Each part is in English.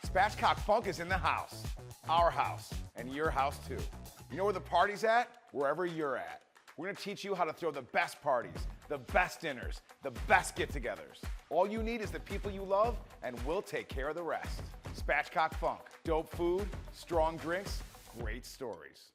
Spatchcock Funk is in the house. Our house, and your house too. You know where the party's at? Wherever you're at. We're gonna teach you how to throw the best parties, the best dinners, the best get-togethers. All you need is the people you love, and we'll take care of the rest. Spatchcock Funk. Dope food, strong drinks, great stories.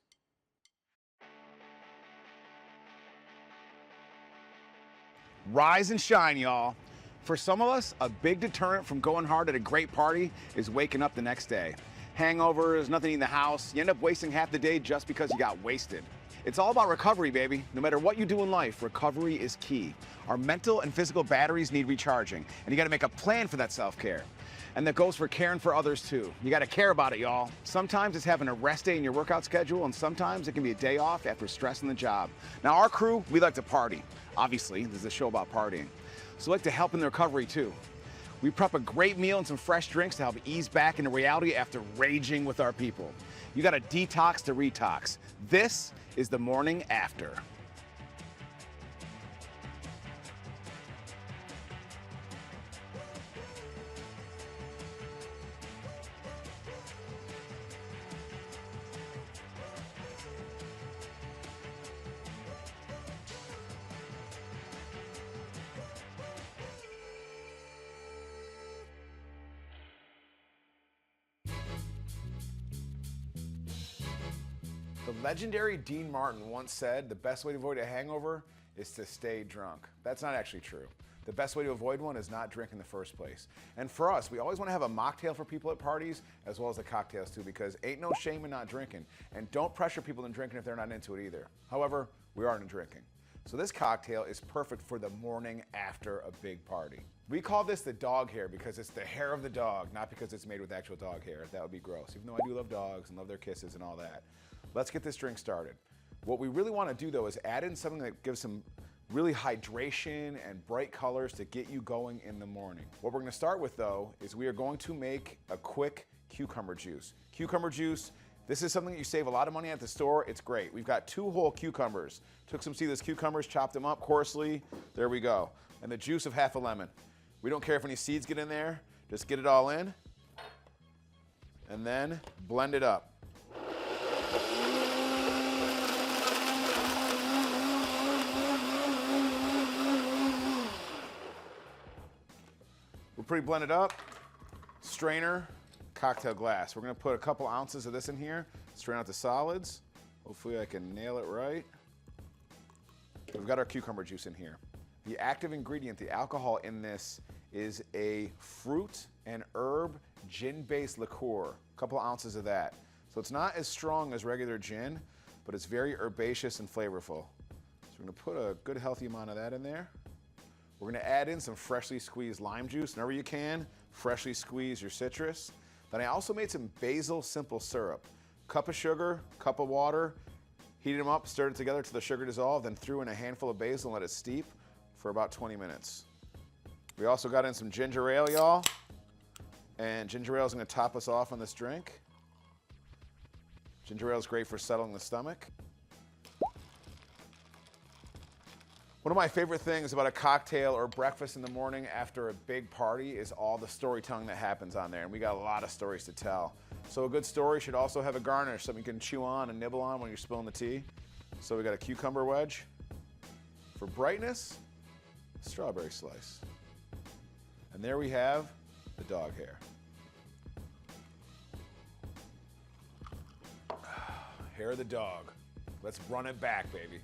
Rise and shine, y'all. For some of us, a big deterrent from going hard at a great party is waking up the next day. Hangovers, nothing in the house, you end up wasting half the day just because you got wasted. It's all about recovery, baby. No matter what you do in life, recovery is key. Our mental and physical batteries need recharging, and you gotta make a plan for that self-care. And that goes for caring for others too. You gotta care about it, y'all. Sometimes it's having a rest day in your workout schedule, and sometimes it can be a day off after stress on the job. Now, our crew, we like to party. Obviously, this is a show about partying. So we like to help in the recovery too. We prep a great meal and some fresh drinks to help ease back into reality after raging with our people. You gotta detox to retox. This is the morning after. The legendary Dean Martin once said, the best way to avoid a hangover is to stay drunk. That's not actually true. The best way to avoid one is not drink in the first place. And for us, we always want to have a mocktail for people at parties, as well as the cocktails too, because ain't no shame in not drinking. And don't pressure people into drinking if they're not into it either. However, we are into drinking. So this cocktail is perfect for the morning after a big party. We call this the dog hair because it's the hair of the dog, not because it's made with actual dog hair. That would be gross, even though I do love dogs and love their kisses and all that. Let's get this drink started. What we really want to do though is add in something that gives some really hydration and bright colors to get you going in the morning. What we're going to start with though is we are going to make a quick cucumber juice. Cucumber juice, this is something that you save a lot of money at the store. It's great. We've got 2 whole cucumbers. Took some seedless cucumbers, chopped them up coarsely. There we go. And the juice of half a lemon. We don't care if any seeds get in there. Just get it all in. And then blend it up. We're pretty blended up. Strainer, cocktail glass. We're gonna put a couple ounces of this in here, strain out the solids. Hopefully I can nail it right. We've got our cucumber juice in here. The active ingredient, the alcohol in this, is a fruit and herb gin-based liqueur. A couple ounces of that. So it's not as strong as regular gin, but it's very herbaceous and flavorful. So we're gonna put a good healthy amount of that in there. We're gonna add in some freshly squeezed lime juice. Whenever you can, freshly squeeze your citrus. Then I also made some basil simple syrup. Cup of sugar, cup of water, heated them up, stirred it together till the sugar dissolved, then threw in a handful of basil and let it steep for about 20 minutes. We also got in some ginger ale, y'all. And ginger ale is gonna top us off on this drink. Ginger ale is great for settling the stomach. One of my favorite things about a cocktail or breakfast in the morning after a big party is all the storytelling that happens on there, and we got a lot of stories to tell. So a good story should also have a garnish, something you can chew on and nibble on when you're spilling the tea. So we got a cucumber wedge. For brightness, strawberry slice. And there we have the dog hair. Hair of the dog. Let's run it back, baby.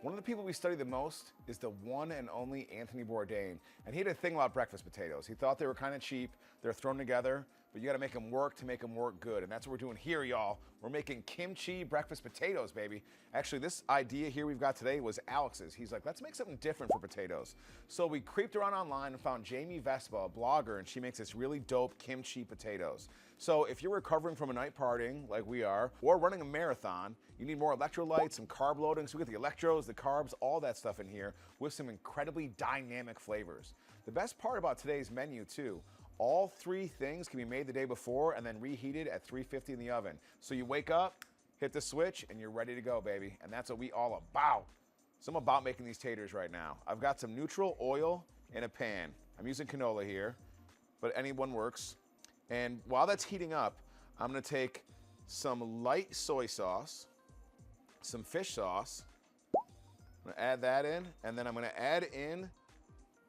One of the people we study the most is the one and only Anthony Bourdain. And he had a thing about breakfast potatoes. He thought they were kind of cheap, they're thrown together, but you gotta make them work to make them work good. And that's what we're doing here, y'all. We're making kimchi breakfast potatoes, baby. Actually, this idea here we've got today was Alex's. He's like, let's make something different for potatoes. So we creeped around online and found Jamie Vespa, a blogger, and she makes this really dope kimchi potatoes. So if you're recovering from a night partying like we are, or running a marathon, you need more electrolytes, some carb loading, so we get the electros, the carbs, all that stuff in here with some incredibly dynamic flavors. The best part about today's menu too, All 3 things can be made the day before and then reheated at 350 in the oven. So you wake up, hit the switch, and you're ready to go, baby. And that's what we all about. So I'm about making these taters right now. I've got some neutral oil in a pan. I'm using canola here, but any one works. And while that's heating up, I'm gonna take some light soy sauce, some fish sauce. I'm gonna add that in, and then I'm gonna add in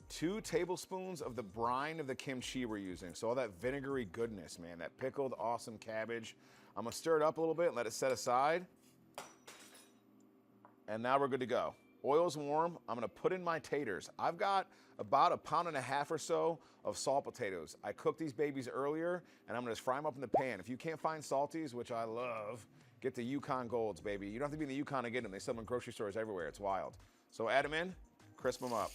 2 tablespoons of the brine of the kimchi we're using. So all that vinegary goodness, man, that pickled awesome cabbage. I'm gonna stir it up a little bit and let it set aside. And now we're good to go. Oil's warm, I'm gonna put in my taters. I've got about 1.5 pounds or so of salt potatoes. I cooked these babies earlier, and I'm gonna just fry them up in the pan. If you can't find salties, which I love, get the Yukon Golds, baby. You don't have to be in the Yukon to get them. They sell them in grocery stores everywhere, it's wild. So add them in, crisp them up.